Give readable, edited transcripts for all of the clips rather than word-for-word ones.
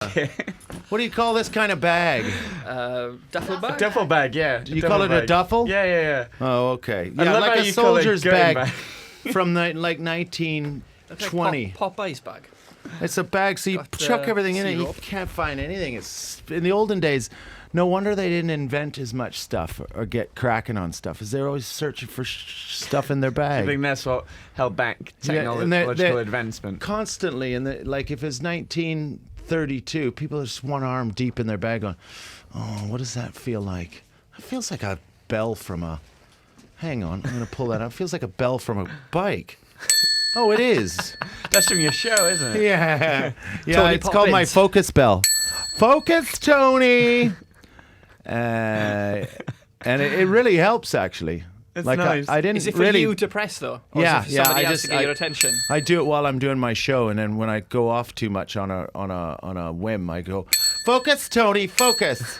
What do you call this kind of bag? Duffel bag. Duffel bag, yeah. You call it a duffel? Yeah. Oh, okay. I Yeah, love like how a you call it soldier's gun bag from like 1920. Popeye's bag. It's a bag, so you Got, chuck everything in it. You syrup. can't find anything. It's in the olden days. No wonder they didn't invent as much stuff or get cracking on stuff, because they're always searching for stuff in their I bag. think that's what held back Yeah, and technological advancement. Constantly, and like if it's 1932, people are just one arm deep in their bag going, "Oh, what does that feel like?" It feels like a bell from a. Hang on, I'm going to pull that up. It feels like a bell from a bike. Oh, it is. That's from your show, isn't it? Yeah, Tony it's called my Poppins. focus bell. Focus, Tony. And it really helps, actually. It's like nice. I didn't Is it for really. you to press though? Or Yeah, is it for somebody I else just to get your attention? I do it while I'm doing my show, and then when I go off too much on a whim, I go, "Focus, Tony, focus,"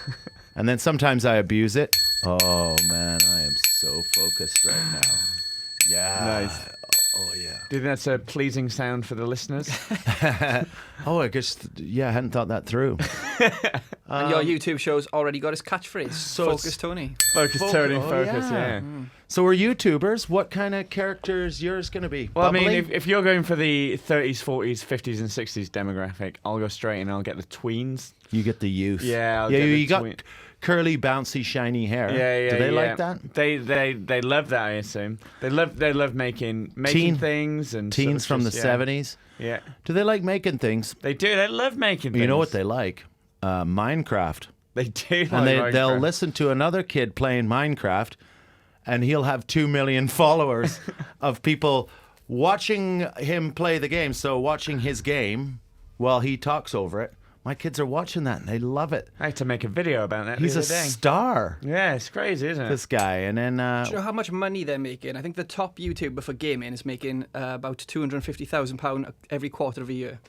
and then sometimes I abuse it. Oh man, I am so focused right now. Yeah. Nice. Oh yeah. Do you think that's a pleasing sound for the listeners? Oh, I guess I hadn't thought that through. And your YouTube show's already got his catchphrase. Focus, it's- Tony. Focus, Tony, focus, yeah. yeah. So we're YouTubers. What kind of character is yours going to be? Well, I mean, Bubbly? if you're going for the 30s, 40s, 50s, and 60s demographic, I'll go straight and I'll get the tweens. You get the youth. Yeah, I'll yeah. get the You got tween. curly, bouncy, shiny hair. Yeah. Do they like that? They love that, I assume. They love making Teen- things and Teens sort from of the just, yeah. 70s. Yeah, Do they like making things? they do. They love making things. You know what they like? Minecraft. They do. And like they'll Minecraft. listen to another kid playing Minecraft, and he'll have 2 million followers of people watching him play the game. So watching his game while he talks over it. My kids are watching that, and they love it. I had to make a video about that He's the a other day. star, Yeah, it's crazy, isn't it? this guy. And then Do you know how much money they're making? I think the top YouTuber for gaming is making about £250,000 every quarter of a year.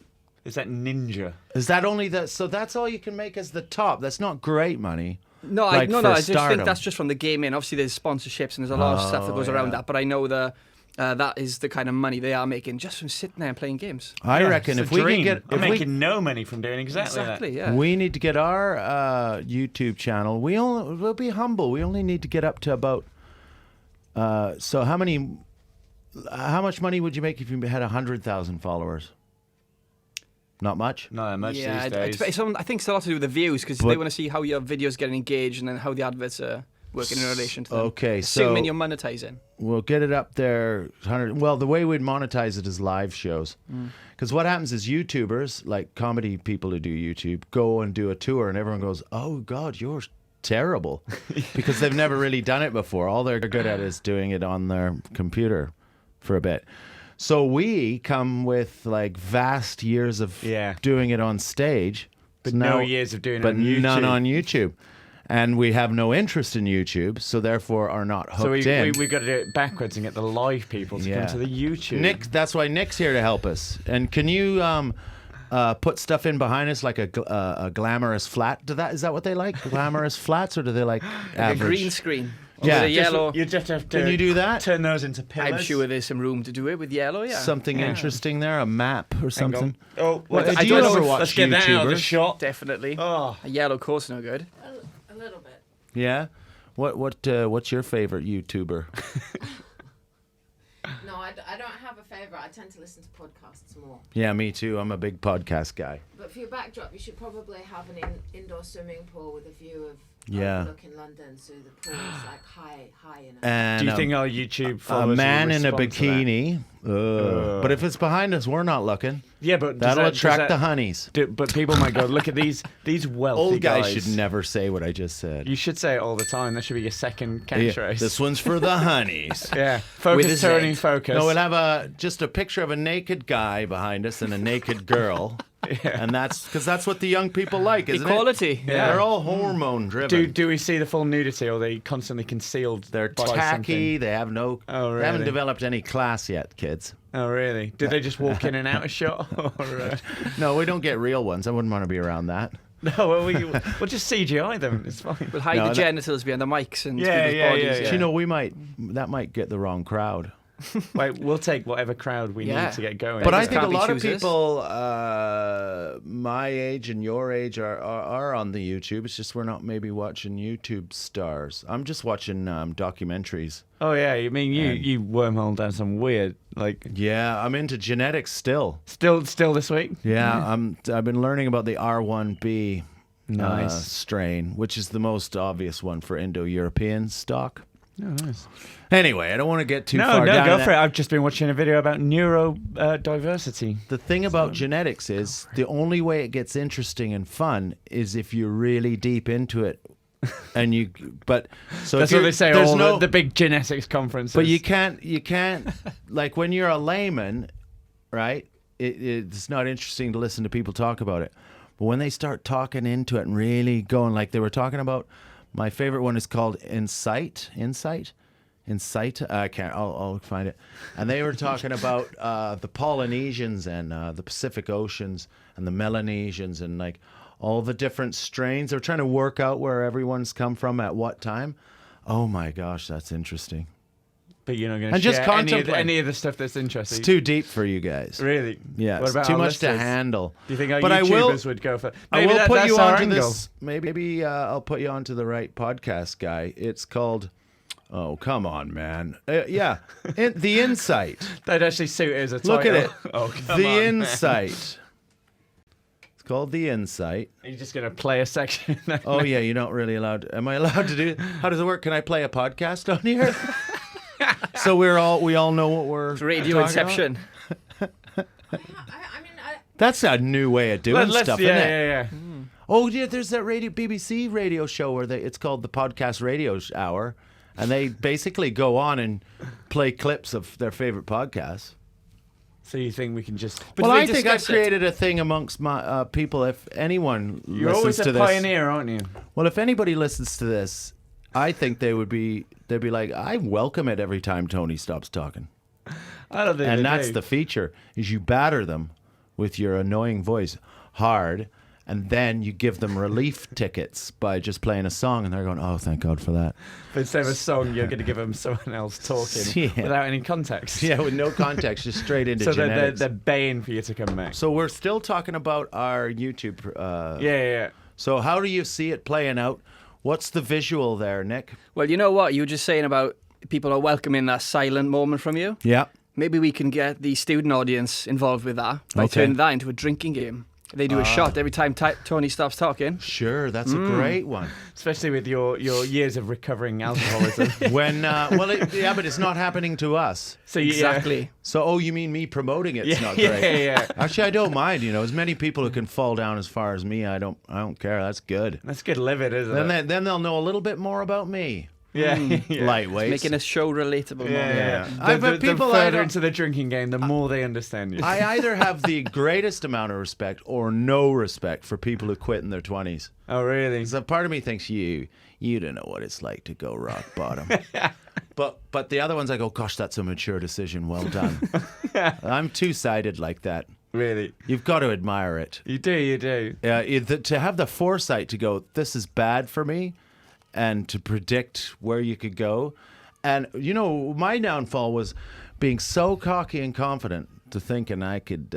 Is that Ninja? is that only the? So that's all you can make as the top. That's not great money. No, Like no, for I just stardom. think that's just from the gaming. Obviously, there's sponsorships and there's a lot of stuff that goes around that. But I know that is the kind of money they are making just from sitting there and playing games. I Yeah, reckon it's if a we dream. can get, I'm if we, making no money from doing exactly Exactly, that. yeah. we need to get our YouTube channel. We'll be humble. We only need to get up to about. So how much money would you make if you had 100,000 followers? Not much. Not that much Yeah, these days. I think it's a lot to do with the views because But- they want to see how your videos getting engaged and then how the adverts are working in relation to them. Okay, so Assuming you're monetizing. we'll get it up there. 100. Well, the way we'd monetize it is live shows. Because what happens is YouTubers, like comedy people who do YouTube, go and do a tour, and everyone goes, "Oh God, you're terrible," because they've never really done it before. All they're good at is doing it on their computer for a bit. So we come with like vast years of Yeah. doing it on stage, But So no now- years of doing it but on YouTube. none on YouTube. And we have no interest in YouTube, so therefore are not hooked So in. we got to do it backwards and get the live people to come to the YouTube. Nick, that's why Nick's here to help us. And can you put stuff in behind us like a glamorous flat? Is that what they like? Glamorous flats, or do they like Like average? a green screen. Yeah. With a yellow. You just have to. Can you do that? Turn those into pillars. I'm sure there's some room to do it with yellow, yeah. Something Yeah. interesting there, a map or Hang on. something. Oh, Well, let's- do you ever watch Let's get that out of the YouTubers? shot. Definitely. Oh, A yellow course no good. A little bit. Yeah. What's your favorite YouTuber? No, I don't have a favourite. I tend to listen to podcasts more. Yeah, me too. I'm a big podcast guy. But for your backdrop, you should probably have an indoor swimming pool with a view of Yeah. overlooking London, so the pool is like high in it. And do you think our YouTube a followers man will in a respond to that? bikini? But if it's behind us, we're not looking. Yeah, but does That'll that- does attract that- the honeys. But people might go, look at these wealthy Old guys should never say what I just said. You should say it all the time. That should be your second Yeah, catchphrase. this one's for the honeys. Yeah, With focus, a Z. turning focus. No, we'll have just a picture of a naked guy behind us and a naked girl. And that's because that's what the young people like, isn't Equality. it? Yeah. They're all hormone driven. do we see the full nudity, or are they constantly concealed? They're by tacky. something? They have no. Oh, They haven't really? developed any class yet, kids. Oh, really? Did they just walk in and out of shot? Or, No, we don't get real ones. I wouldn't want to be around that. no, well, we'll just CGI them. It's fine. We'll hide No, the that- genitals behind the mics and Yeah, people's yeah, bodies. yeah, Do yeah. you know that might get the wrong crowd. Wait, we'll take whatever crowd we Yeah. need to get going. But I just think a can't be lot of choosers. people my age and your age are on the YouTube. It's just we're not maybe watching YouTube stars. I'm just watching documentaries. Oh yeah, I mean you wormhole down some weird Yeah, I'm into genetics still. still this week. Yeah, I've been learning about the R1B Nice. strain, which is the most obvious one for Indo-European stock. Oh, nice. Anyway, I don't want to get too No, far no, down go that. for it. I've just been watching a video about neurodiversity. The thing about genetics is the only way it gets interesting and fun is if you're really deep into it, and you. But so That's if what you're- they say. there's All no, the big genetics conferences. but you can't like when you're a layman, right? It's not interesting to listen to people talk about it, but when they start talking into it and really going, like they were talking about. My favorite one is called Insight. I can't. I'll find it. And they were talking about the Polynesians and the Pacific Oceans and the Melanesians and like all the different strains. They're trying to work out where everyone's come from at what time. Oh my gosh, that's interesting. But you're not going to And share just any contemplate. any of the stuff that's interesting. It's too deep for you guys. Really? Yeah, What it's about too our much to listeners? handle. Do you think our But I YouTubers will- would go for? I Maybe will put that's you our onto angle. this. Maybe I'll put you onto the right podcast guy. It's called. Oh come on, man! The Insight. That'd actually suit it as a title. Look at it. Oh, come The on, man. Insight. It's called The Insight. You're just going to play a section. Oh yeah, you're not really allowed. Am I allowed to do? How does it work? Can I play a podcast on here? So we all know what we're Radio talking about? Inception. I mean, That's a new way of doing Let's- stuff, yeah, isn't it? yeah. Oh yeah, there's that BBC radio show where it's called the Podcast Radio Hour, and they basically go on and play clips of their favorite podcasts. So you think we can just? But Well, do they I think I've discuss it? created a thing amongst my people. If anyone You're listens always to a this, pioneer, aren't you? well, if anybody listens to this, I think they'd be like, I welcome it every time Tony stops talking. I don't think. And they that's do. the feature: is you batter them with your annoying voice hard, and then you give them relief tickets by just playing a song, and they're going, "Oh, thank God for that." But instead of a song, you're going to give them someone else talking Yeah. without any context. Yeah, with no context, just straight into So they're genetics. they're baying for you to come back. So we're still talking about our YouTube. Yeah. So how do you see it playing out? What's the visual there, Nick? Well, you know what? You were just saying about people are welcoming that silent moment from you. Yeah. Maybe we can get the student audience involved with that by Okay. turning that into a drinking game. They do a shot every time Tony stops talking. Sure, that's a great one. Especially with your years of recovering alcoholism. When but it's not happening to us. So you, Exactly. So, you mean me promoting it's Yeah, not yeah, great? yeah. Actually, I don't mind. As many people who can fall down as far as me, I don't care. That's good. That's good living, isn't Then it? then they'll know a little bit more about me. Yeah. yeah. Lightweights. Making a show relatable. more. Yeah. I've The had people further I- into the drinking game, the more they understand you. I either have the greatest amount of respect or no respect for people who quit in their 20s. Oh, really? So part of me thinks you don't know what it's like to go rock bottom. But the other ones I go, gosh, that's a mature decision. Well done. I'm two-sided like that. Really? You've got to admire it. You do, you do. To have the foresight to go, this is bad for me, and to predict where you could go. And, my downfall was being so cocky and confident to thinking I could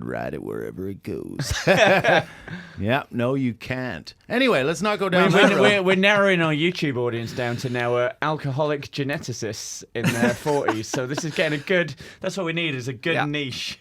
ride it wherever it goes. Yeah, no, you can't. Anyway, let's not go down that road. We're narrowing our YouTube audience down to now alcoholic geneticists in their 40s. So this is getting that's what we need is a good Yeah. niche.